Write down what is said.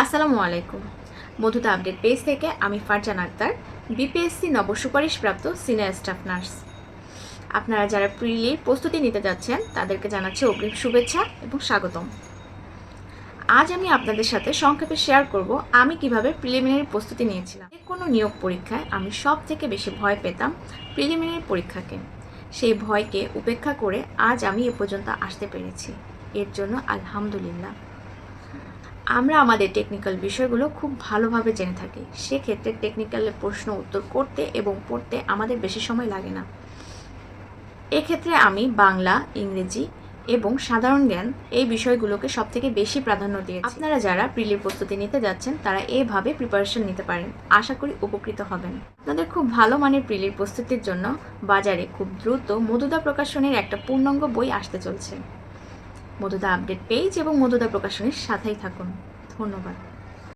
আসসালামু আলাইকুম। মধুতা update page থেকে আমি ফারজান আক্তার, বিপিএসসি নবসুপারিশপ্রাপ্ত সিনিয়র স্টাফ নার্স। আপনারা যারা প্রিলির প্রস্তুতি নিতে যাচ্ছেন তাদেরকে জানাচ্ছি অগ্রিম শুভেচ্ছা এবং স্বাগতম। আজ আমি আপনাদের সাথে সংক্ষেপে শেয়ার করব আমি কিভাবে প্রিলিমিনারি প্রস্তুতি নিয়েছিলাম। কোনো নিয়োগ পরীক্ষায় আমি সব থেকে বেশি ভয় পেতাম প্রিলিমিনারি পরীক্ষাকে। সেই ভয়কে উপেক্ষা করে আজ আমি এ পর্যন্ত আসতে পেরেছি, এর জন্য আলহামদুলিল্লাহ। আমরা আমাদের টেকনিক্যাল বিষয়গুলো খুব ভালোভাবে জেনে থাকি, সেক্ষেত্রে টেকনিক্যালের প্রশ্ন উত্তর করতে এবং পড়তে আমাদের বেশি সময় লাগে না। এক্ষেত্রে আমি বাংলা, ইংরেজি এবং সাধারণ জ্ঞান এই বিষয়গুলোকে সবথেকে বেশি প্রাধান্য দিয়েছি। আপনারা যারা প্রিলির প্রস্তুতি নিতে যাচ্ছেন তারা এভাবে প্রিপারেশন নিতে পারেন, আশা করি উপকৃত হবেন। আপনাদের খুব ভালো মানের প্রিলির প্রস্তুতির জন্য বাজারে খুব দ্রুত মধুদা প্রকাশনের একটা পূর্ণাঙ্গ বই আসতে চলছে। মধুদা আপডেট পেজ এবং মধুদা প্রকাশনের সাথেই থাকুন। ধন্যবাদ।